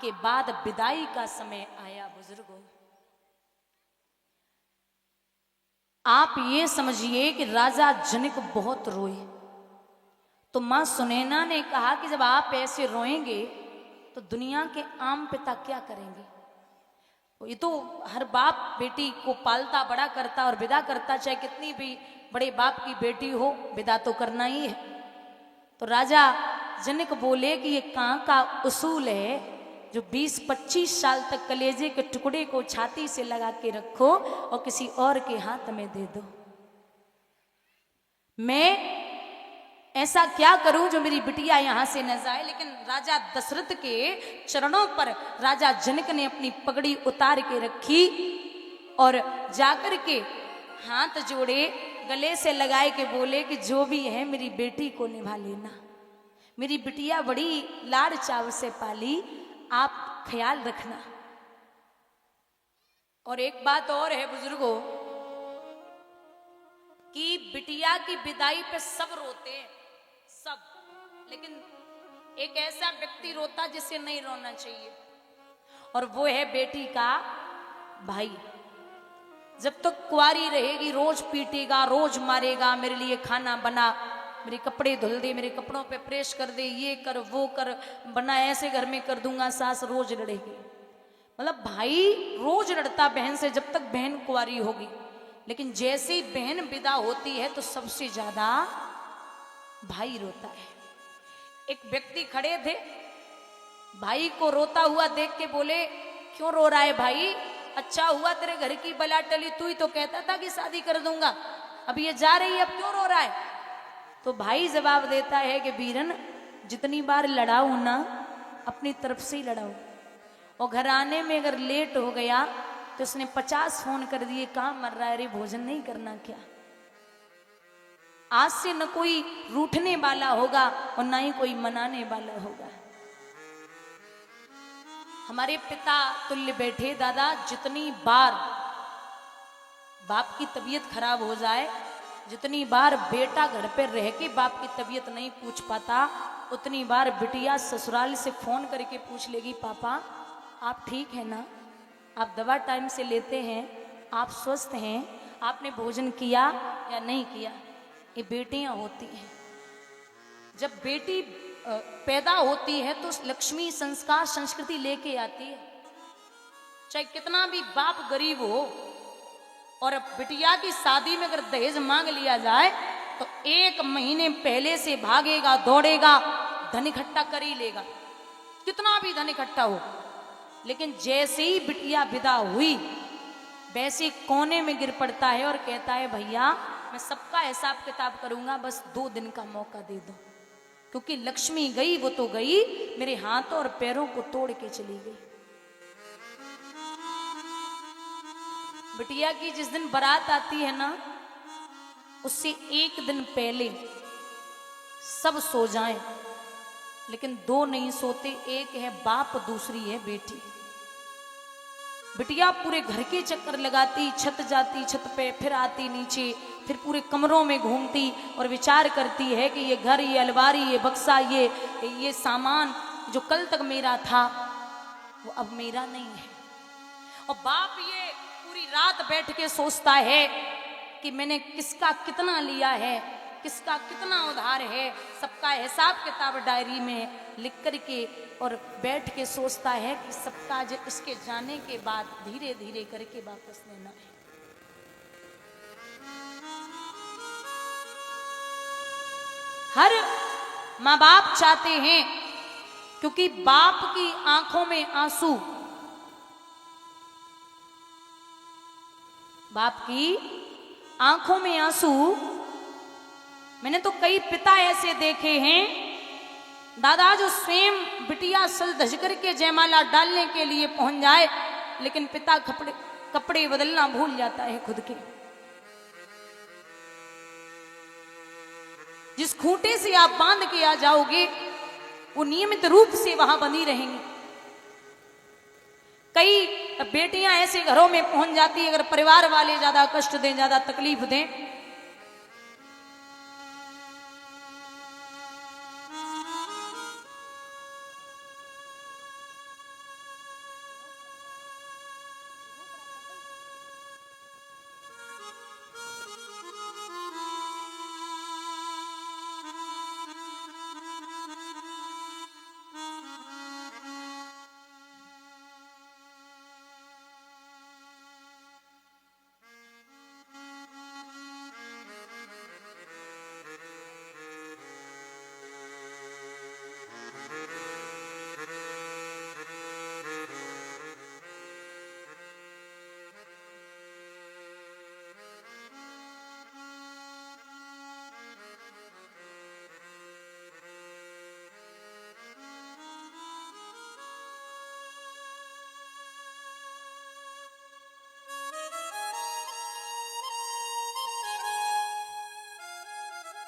के बाद विदाई का समय आया। बुजुर्गों, आप ये समझिए कि राजा जनक बहुत रोए। तो मां सुनैना ने कहा कि जब आप ऐसे रोएंगे तो दुनिया के आम पिता क्या करेंगे? ये तो हर बाप बेटी को पालता बड़ा करता और विदा करता, चाहे कितनी भी बड़े बाप की बेटी हो, विदा तो करना ही है। तो राजा जनक बोले कि ये कहाँ का उसूल है जो 20-25 साल तक कलेजे के टुकड़े को छाती से लगा के रखो और किसी और के हाथ में दे दो। मैं ऐसा क्या करूं जो मेरी बिटिया यहां से न जाए? लेकिन राजा दशरथ के चरणों पर राजा जनक ने अपनी पगड़ी उतार के रखी और जाकर के हाथ जोड़े, गले से लगाए के बोले कि जो भी है मेरी बेटी को निभा लेना। मेरी बिटिया बड़ी लाड़ चाव से पाली, आप ख्याल रखना। और एक बात और है बुजुर्गों कि बिटिया की विदाई पे सब रोते हैं, सब, लेकिन एक ऐसा व्यक्ति रोता जिसे नहीं रोना चाहिए, और वो है बेटी का भाई। जब तक कुंवारी रहेगी रोज पीटेगा, रोज मारेगा, मेरे लिए खाना बना, मेरे कपड़े धुल दे, मेरे कपड़ों पे प्रेस कर दे, ये कर वो कर, बना ऐसे घर में कर दूंगा, सास रोज लड़ेगी। मतलब भाई रोज लड़ता बहन से जब तक बहन कुंवारी होगी, लेकिन जैसे ही बहन विदा होती है तो सबसे ज्यादा भाई रोता है। एक व्यक्ति खड़े थे, भाई को रोता हुआ देख के बोले, क्यों रो रहा है भाई? अच्छा हुआ तेरे घर की बला टली, तू ही तो कहता था कि शादी कर दूंगा, अब ये जा रही है, अब क्यों रो रहा है? तो भाई जवाब देता है कि वीरन, जितनी बार लड़ाऊं ना अपनी तरफ से ही लड़ाऊं, और घर आने में अगर लेट हो गया तो उसने 50 फोन कर दिए, कहाँ मर रहा है रे, भोजन नहीं करना क्या? आज से न कोई रूठने वाला होगा और ना ही कोई मनाने वाला होगा। हमारे पिता तुल्य बैठे दादा, जितनी बार बाप की तबीयत खराब हो जाए, जितनी बार बेटा घर पे रह के बाप की तबीयत नहीं पूछ पाता, उतनी बार बिटिया ससुराल से फोन करके पूछ लेगी, पापा आप ठीक है ना, आप दवा टाइम से लेते हैं, आप स्वस्थ हैं, आपने भोजन किया या नहीं किया? ये बेटियां होती हैं। जब बेटी पैदा होती है तो लक्ष्मी संस्कार संस्कृति लेके आती है। चाहे कितना भी बाप गरीब हो, और बिटिया की शादी में अगर दहेज मांग लिया जाए तो 1 महीने पहले से भागेगा, दौड़ेगा, धन इकट्ठा कर ही लेगा, कितना भी धन इकट्ठा हो। लेकिन जैसे ही बिटिया विदा हुई वैसे कोने में गिर पड़ता है और कहता है, भैया मैं सबका हिसाब किताब करूंगा, बस 2 दिन का मौका दे दो, क्योंकि लक्ष्मी गई वो तो गई, मेरे हाथों और पैरों को तोड़ के चली गई। बिटिया की जिस दिन बारात आती है ना, उससे 1 दिन पहले सब सो जाएं, लेकिन 2 नहीं सोते, एक है बाप, दूसरी है बेटी। बिटिया पूरे घर के चक्कर लगाती, छत जाती छत पे, फिर आती नीचे, फिर पूरे कमरों में घूमती और विचार करती है कि ये घर, ये अलमारी, ये बक्सा, ये सामान जो कल तक मेरा था वो अब मेरा नहीं है। और बाप ये पूरी रात बैठ के सोचता है कि मैंने किसका कितना लिया है, किसका कितना उधार है, सबका हिसाब किताब डायरी में लिख करके, और बैठ के सोचता है कि सबका इसके जाने के बाद धीरे धीरे करके वापस लेना है। हर माँ बाप चाहते हैं, क्योंकि बाप की आंखों में आंसू, बाप की आंखों में आंसू। मैंने तो कई पिता ऐसे देखे हैं दादा, जो स्वयं बिटिया सज धज करके जयमाला डालने के लिए पहुंच जाए, लेकिन पिता कपड़े बदलना भूल जाता है खुद के। जिस खूंटे से आप बांध के आ जाओगे वो नियमित रूप से वहां बंधी रहेंगी। कई बेटियां ऐसे घरों में पहुंच जाती है, अगर परिवार वाले ज्यादा कष्ट दें, ज्यादा तकलीफ दें,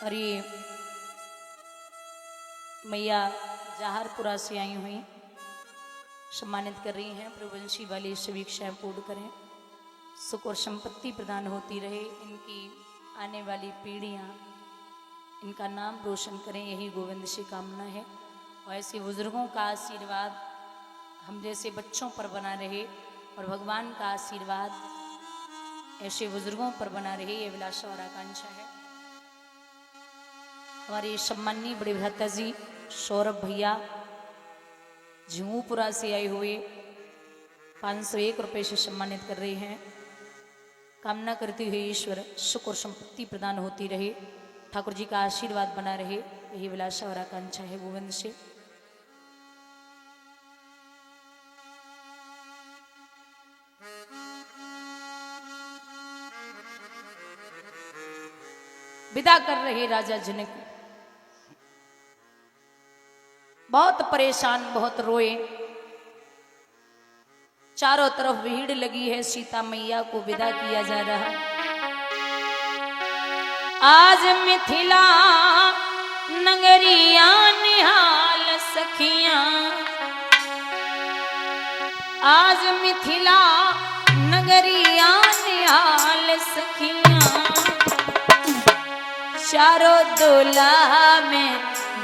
और ये मैया जहारपुरा से आई हुई सम्मानित कर रही हैं। प्रभुवंशी वाली सभी क्षय पूर्ण करें, सुख और संपत्ति प्रदान होती रहे, इनकी आने वाली पीढ़ियां इनका नाम रोशन करें, यही गोविंद से कामना है। और ऐसे बुजुर्गों का आशीर्वाद हम जैसे बच्चों पर बना रहे और भगवान का आशीर्वाद ऐसे बुजुर्गों पर बना रहे, ये अभिलाषा और आकांक्षा है। हमारे सम्माननीय बड़े भ्राता जी सौरभ भैया झूपुरा से आए हुए 501 रुपये से सम्मानित कर रहे हैं। कामना करती हुई ईश्वर सुख और संपत्ति प्रदान होती रहे, ठाकुर जी का आशीर्वाद बना रहे, यही अभिलाषा और आकांक्षा है गोविंद से। विदा कर रहे राजा जनक, बहुत परेशान, बहुत रोए। चारों तरफ भीड़ लगी है, सीता मैया को विदा किया जा रहा। आज मिथिला नगरिया निहाल सखियां, आज मिथिला नगरिया निहाल सखियां, चारों दुल्हा में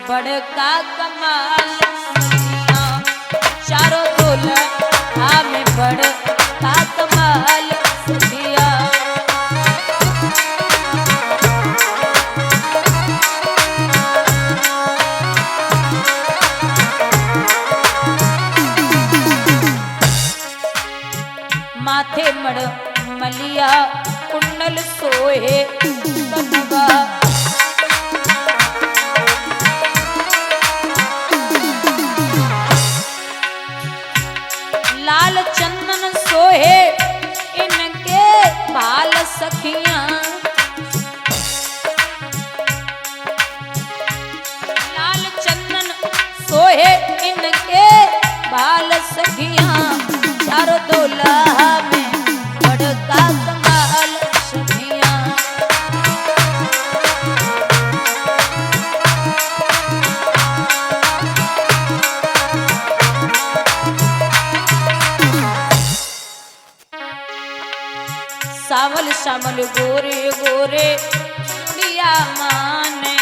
बड़का कमाल सखियां, चारों दुल्हा में बड़का कमाल सखियां। माथे मड़ मलिया कुंडल सोहे कनुआ, लाल चंदन सोहे इनके बाल सखियां, लाल चंदन सोहे इनके बाल सखियां, चारों दुल्हा में बड़का कमाल सखियां। सावल सावल गोरे गोरे चूड़िया माने,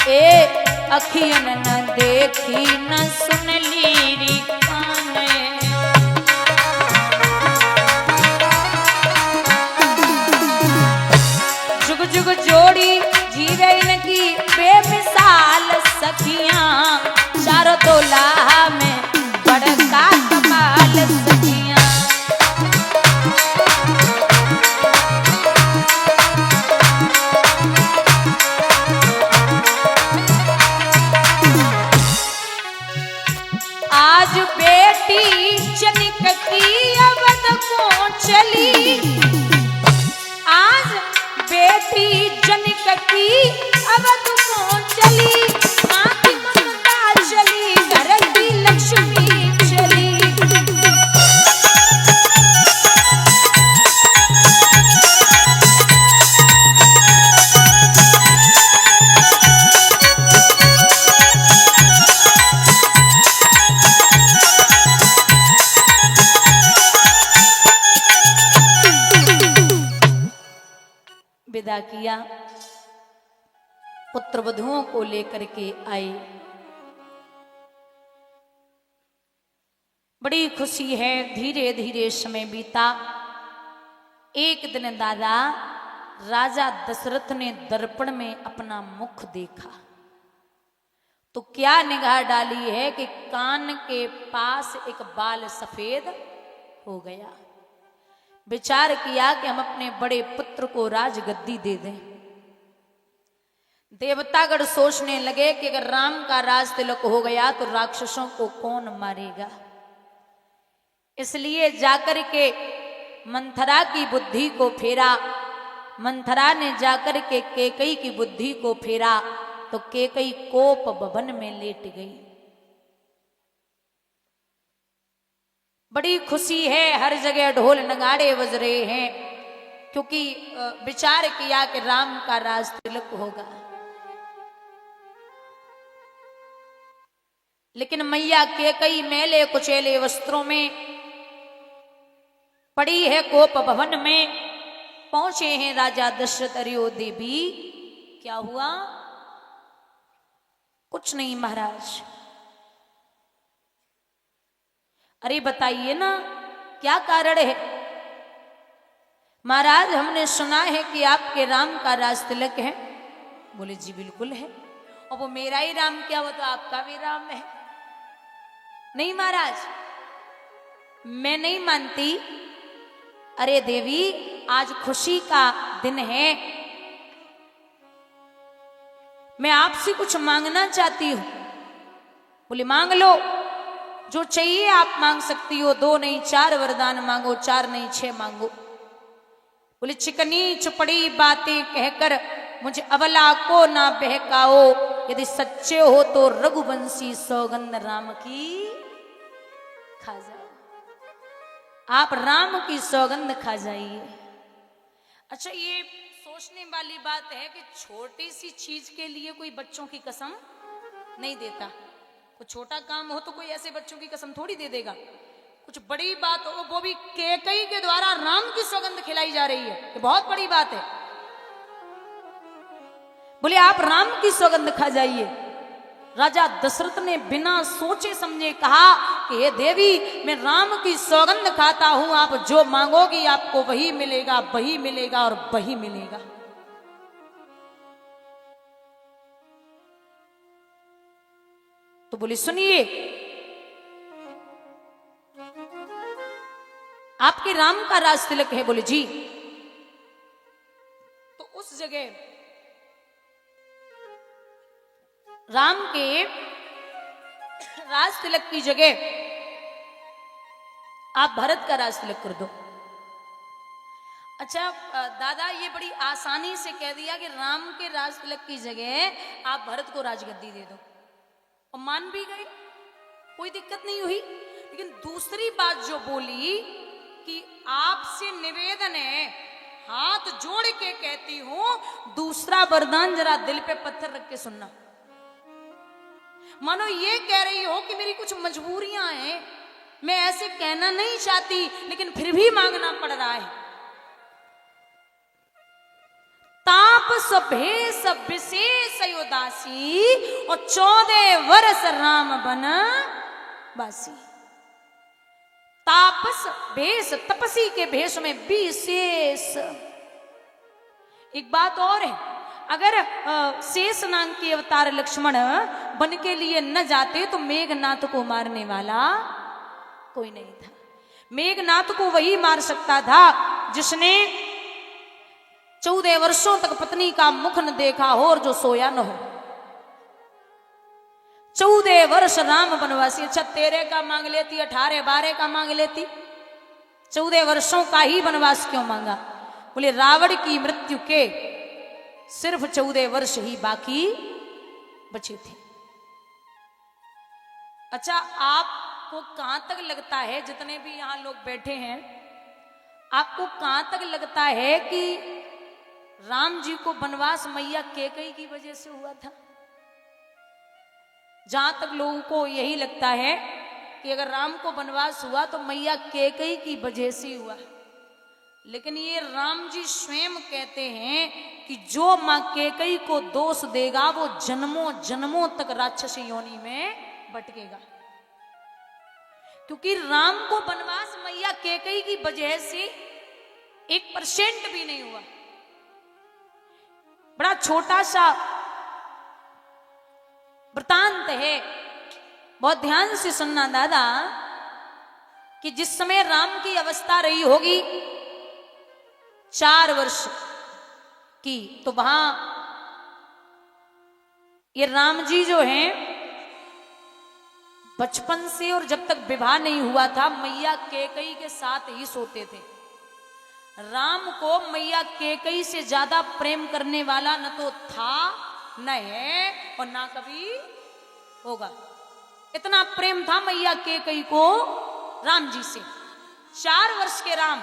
ए अखियन न देखी न सुन ली काने, जुग जुग जोड़ी जीवे इनकी बेमिसाल सखियां, चारों दुल्हा में बड़का कमाल सखियां। आज बेटी जनिक की अवध को चली, आज बेटी जनिक की अवध को चली, माँ की ममता चली, घर की लक्ष्मी चली। विदा किया, पुत्र वधुओं को लेकर के आए। बड़ी खुशी है, धीरे धीरे समय बीता। एक दिन दादा राजा दशरथ ने दर्पण में अपना मुख देखा तो क्या निगाह डाली है कि कान के पास एक बाल सफेद हो गया। विचार किया कि हम अपने बड़े पुत्र को राजगद्दी दे दें। देवतागण सोचने लगे कि अगर राम का राज तिलक हो गया तो राक्षसों को कौन मारेगा। इसलिए जाकर के मंथरा की बुद्धि को फेरा। मंथरा ने जाकर के केकई की बुद्धि को फेरा तो केकई कोप भवन में लेट गई। बड़ी खुशी है, हर जगह ढोल नगाड़े बज रहे हैं, क्योंकि विचार किया कि राम का राज तिलक होगा। लेकिन मैया कैकेयी मैले कुचेले वस्त्रों में पड़ी है कोप भवन में, पहुंचे हैं राजा दशरथ अयोध्या भी। क्या हुआ? कुछ नहीं महाराज। अरे बताइए ना क्या कारण है? महाराज हमने सुना है कि आपके राम का राज तिलक है। बोले जी बिल्कुल है। और वो मेरा ही राम क्या, वो तो आपका भी राम है। नहीं महाराज, मैं नहीं मानती। अरे देवी, आज खुशी का दिन है, मैं आपसे कुछ मांगना चाहती हूं। बोले मांग लो, जो चाहिए आप मांग सकती हो। 2 नहीं 4 वरदान मांगो, 4 नहीं 6 मांगो। बोले चिकनी चुपड़ी बातें कहकर मुझे अबला को ना बहकाओ, यदि सच्चे हो तो रघुवंशी सौगंध राम की खा जाओ। आप राम की सौगंध खा जाइए। अच्छा, ये सोचने वाली बात है कि छोटी सी चीज के लिए कोई बच्चों की कसम नहीं देता। कुछ छोटा काम हो तो कोई ऐसे बच्चों की कसम थोड़ी दे देगा। कुछ बड़ी बात हो, वो भी कैकेयी के द्वारा राम की सौगंध खिलाई जा रही है, ये बहुत बड़ी बात है। बोले आप राम की सौगंध खा जाइए। राजा दशरथ ने बिना सोचे समझे कहा कि हे देवी, मैं राम की सौगंध खाता हूं, आप जो मांगोगी आपको वही मिलेगा, वही मिलेगा और वही मिलेगा। तो बोले सुनिए, आपके राम का राज तिलक है? बोले जी। तो उस जगह राम के राज तिलक की जगह आप भरत का राज तिलक कर दो। अच्छा दादा, ये बड़ी आसानी से कह दिया कि राम के राज तिलक की जगह आप भरत को राजगद्दी दे दो, और मान भी गए, कोई दिक्कत नहीं हुई। लेकिन दूसरी बात जो बोली कि आपसे निवेदन है, हाथ जोड़ के कहती हूं, दूसरा वरदान जरा दिल पे पत्थर रख के सुनना। मानो ये कह रही हो कि मेरी कुछ मजबूरियां हैं, मैं ऐसे कहना नहीं चाहती, लेकिन फिर भी मांगना पड़ रहा है। तापस भेष विशेष उदासी, और 14 वर्ष राम बन बासी। तापस भेष, तपसी के भेष में विशेष। एक बात और है, अगर शेष नाग के अवतार लक्ष्मण बन के लिए न जाते तो मेघनाथ को मारने वाला कोई नहीं था। मेघनाथ को वही मार सकता था जिसने 14 वर्षों तक पत्नी का मुख न देखा हो और जो सोया न हो। 14 वर्ष राम वनवासी। अच्छा 13 का मांग लेती, 18 12 का मांग लेती, 14 वर्षों का ही वनवास क्यों मांगा? बोले रावण की मृत्यु के सिर्फ 14 वर्ष ही बाकी बचे थे। अच्छा, आपको कहां तक लगता है, जितने भी यहां लोग बैठे हैं, आपको कहां तक लगता है कि राम जी को वनवास मैया कैकेयी की वजह से हुआ था? जहां तक लोगों को यही लगता है कि अगर राम को वनवास हुआ तो मैया कैकेयी की वजह से हुआ। लेकिन ये राम जी स्वयं कहते हैं कि जो मां कैकेयी को दोष देगा वो जन्मों जन्मों तक राक्षसी योनि में भटकेगा। क्योंकि राम को वनवास मैया कैकेयी की वजह से 1% भी नहीं हुआ। बड़ा छोटा सा वृतांत है, बहुत ध्यान से सुनना दादा, कि जिस समय राम की अवस्था रही होगी 4 वर्ष की, तो वहां ये राम जी जो हैं बचपन से और जब तक विवाह नहीं हुआ था मैया कैकेयी के साथ ही सोते थे। राम को मैया कैकेयी से ज्यादा प्रेम करने वाला न तो था, न है और ना कभी होगा। इतना प्रेम था मैया कैकेयी को राम जी से। 4 वर्ष के राम,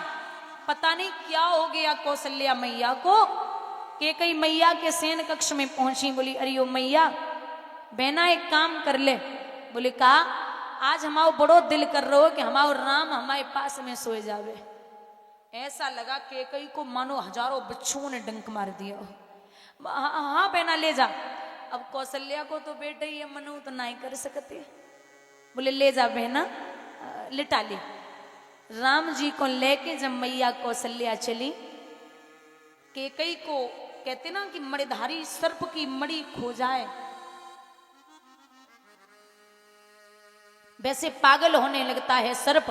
पता नहीं क्या हो गया कौशल्या मैया को। कैकेयी मैया के शयन कक्ष में पहुंची, बोली अरे ओ मैया बहना एक काम कर ले। बोले कहा आज हमारो बड़ो दिल कर रहो कि हमारो राम हमारे पास में सोए जावे। ऐसा लगा कैकेयी को मानो हजारों बिच्छुओं ने डंक मार दिया। हाँ बहना ले जा। अब कौशल्या को तो बेटे ये मनु तो नहीं कर सकते। बोले ले जा बहना, लिटा ले। राम जी को लेके जब मैया कौशल्या चली, कैकेयी को कहते ना कि मणिधारी सर्प की मणि खो जाए, वैसे पागल होने लगता है सर्प,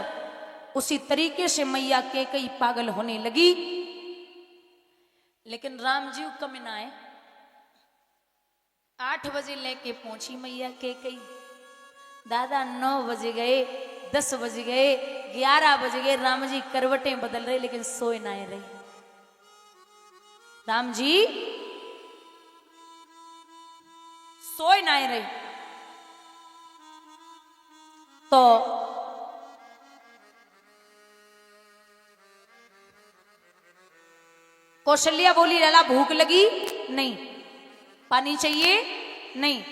उसी तरीके से मैया कैकेयी पागल होने लगी। लेकिन राम जी कम ना आए। 8 बजे लेके पहुंची मैया कैकेयी। दादा 9 बज गए, 10 बज गए, 11 बज गए, राम जी करवटें बदल रहे लेकिन सोए ना रहे। राम जी सोए ना रहे। तो कौशल्या बोली लाला भूख लगी? नहीं। पानी चाहिए? नहीं।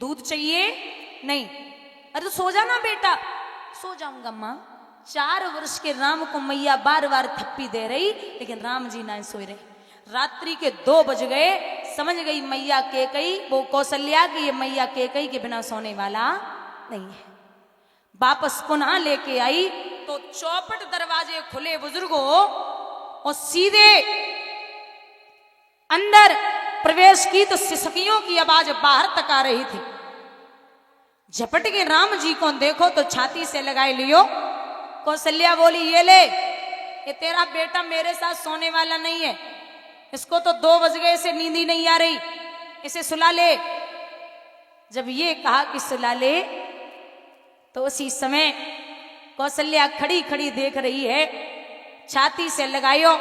दूध चाहिए? नहीं। अरे तो सो जाना बेटा। सो जाऊंगा मां। 4 वर्ष के राम को मैया बार बार थप्पी दे रही, लेकिन राम जी ना सोए रहे। रात्रि के 2 बज गए। समझ गई मैया कैकेयी, वो कौशल्या की ये मैया कैकेयी के बिना सोने वाला नहीं है। वापस पुनः लेके आई तो चौपट दरवाजे खुले बुजुर्गों, और सीधे अंदर प्रवेश की तो सिसकियों की आवाज बाहर तक आ रही थी। झपट के राम जी को देखो तो छाती से लगाए लियो। कौशल्या बोली ये ले, ये तेरा बेटा मेरे साथ सोने वाला नहीं है, इसको तो 2 बज गए, इसे नींद ही नहीं आ रही, इसे सुला ले। जब ये कहा कि सुला ले, तो उसी समय कौशल्या खड़ी खड़ी देख रही है, छाती से लगायो,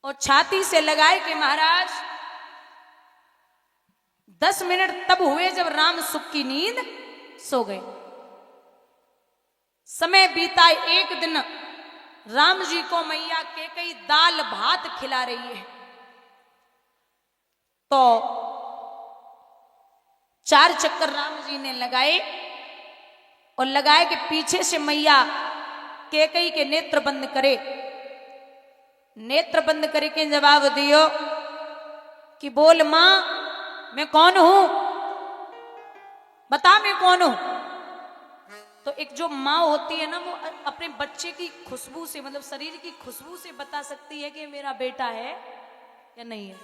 और छाती से लगाए कि महाराज 10 मिनट तब हुए जब राम सुख की नींद सो गए। समय बीता 1 दिन, राम जी को मैया कैकेयी दाल भात खिला रही है। तो 4 चक्कर राम जी ने लगाए, और लगाए कि पीछे से मैया कैकेयी के नेत्र बंद करे। नेत्र बंद करके जवाब दियो कि बोल मां मैं कौन हूं, बता मैं कौन हूं। तो एक जो माँ होती है ना, वो अपने बच्चे की खुशबू से, मतलब शरीर की खुशबू से बता सकती है कि मेरा बेटा है या नहीं है।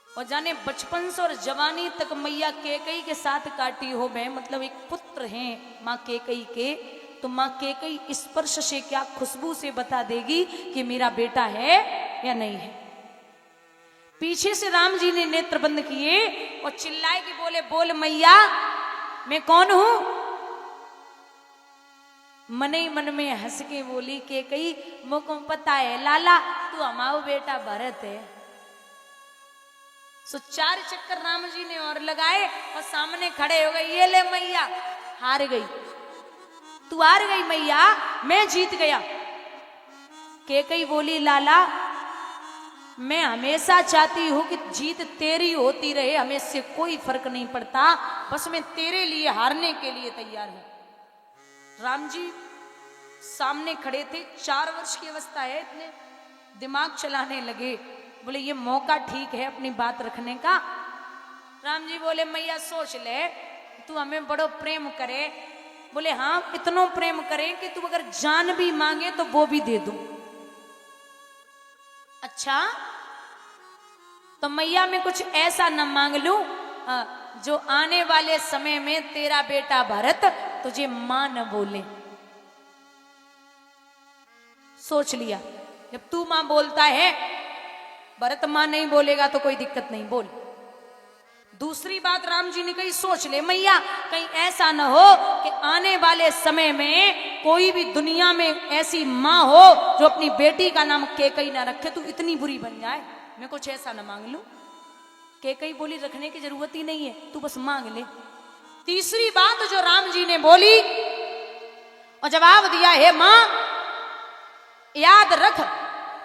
और जाने बचपन से और जवानी तक मैया कैकेयी के साथ काटी हो मैं, मतलब एक पुत्र हैं माँ कैकेयी के, तो माँ कैकेयी स्पर्श से क्या खुशबू से बता देगी कि मेरा बेटा है या नहीं है। पीछे से राम जी ने नेत्र बंद किए और चिल्लाए कि बोले बोल मैया मैं कौन हूं। मन ही मन में हंस के बोली कैकेयी मुझको पता है लाला, तू हमारा बेटा भरत है। सो 4 चक्कर राम जी ने और लगाए और सामने खड़े हो गए। ये ले मैया, हार गई, तू हार गई मैया, मैं जीत गया। कैकेयी बोली लाला मैं हमेशा चाहती हूं कि जीत तेरी होती रहे, हमें इससे कोई फर्क नहीं पड़ता, बस मैं तेरे लिए हारने के लिए तैयार हूं। राम जी सामने खड़े थे, 4 वर्ष की अवस्था है, इतने दिमाग चलाने लगे। बोले ये मौका ठीक है अपनी बात रखने का। राम जी बोले मैया सोच ले, तू हमें बड़ो प्रेम करे। बोले हाँ इतनो प्रेम करे कि तू अगर जान भी मांगे तो वो भी दे दूं। अच्छा तो मैया मैं कुछ ऐसा न मांग लूं जो आने वाले समय में तेरा बेटा भरत तुझे मां न बोले। सोच लिया, जब तू मां बोलता है, भरत मां नहीं बोलेगा तो कोई दिक्कत नहीं, बोल। दूसरी बात राम जी ने कही सोच ले मैया, कहीं ऐसा न हो कि आने वाले समय में कोई भी दुनिया में ऐसी माँ हो जो अपनी बेटी का नाम कैकेयी ना रखे, तू इतनी बुरी बन जाए, मैं कुछ ऐसा न मांग लूं। कैकेयी बोली रखने की जरूरत ही नहीं है, तू बस मांग ले। तीसरी बात जो राम जी ने बोली और जवाब दिया, हे मां याद रख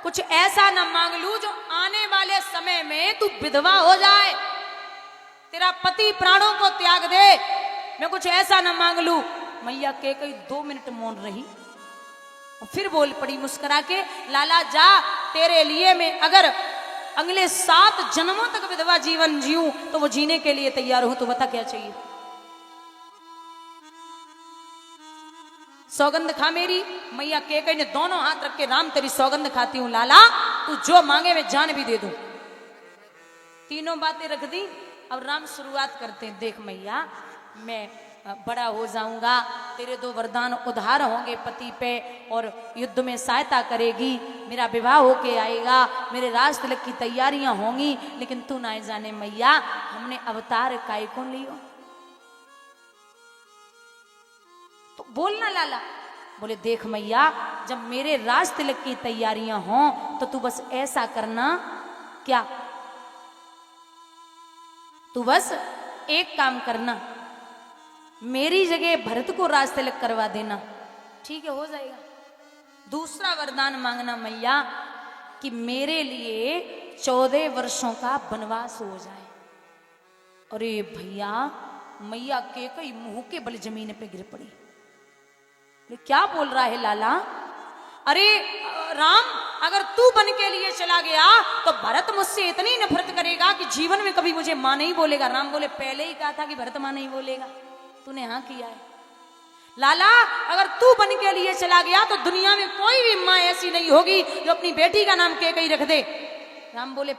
कुछ ऐसा न मांग लू जो आने वाले समय में तू विधवा हो जाए, तेरा पति प्राणों को त्याग दे, मैं कुछ ऐसा न मांग लू। मैया के कई 2 मिनट मौन रही और फिर बोल पड़ी मुस्कुरा के, लाला जा, तेरे लिए मैं अगर अगले 7 जन्मों तक विधवा जीवन जीऊं तो वो जीने के लिए तैयार हूं, तो बता क्या चाहिए। सौगंध खा मेरी। मैया के कई ने दोनों हाथ रख के, राम तेरी सौगंध खाती हूं लाला, तू जो मांगे मैं जान भी दे दूं। तीनों बातें रख दी। अब राम शुरुआत करते हैं, देख मैया मैं बड़ा हो जाऊंगा, तेरे 2 वरदान उधार होंगे पति पे और युद्ध में सहायता करेगी, मेरा विवाह होके आएगा, मेरे राज तिलक की तैयारियां होंगी, लेकिन तू ना जाने मैया हमने अवतार काय को लियो। तो बोलना लाला। बोले देख मैया जब मेरे राज तिलक की तैयारियां हों तो तू बस ऐसा करना, क्या, तू बस एक काम करना, मेरी जगह भरत को राज तिलक करवा देना, ठीक है हो जाएगा। दूसरा वरदान मांगना मैया कि मेरे लिए 14 वर्षों का वनवास हो जाए। अरे भैया मैया के कई मुंह के बल जमीन पे गिर पड़ी। क्या बोल रहा है लाला? अरे राम अगर तू बन के लिए चला गया तो भरत मुझसे इतनी नफरत करेगा कि जीवन में कभी मुझे मां नहीं बोलेगा। राम बोले पहले ही कहा था कि भरत मां नहीं बोलेगा, तूने हाँ किया है। लाला अगर तू बन के लिए चला गया तो दुनिया में कोई भी मां ऐसी नहीं होगी जो अपनी बेटी का नाम कैकेयी रख दे। राम बोले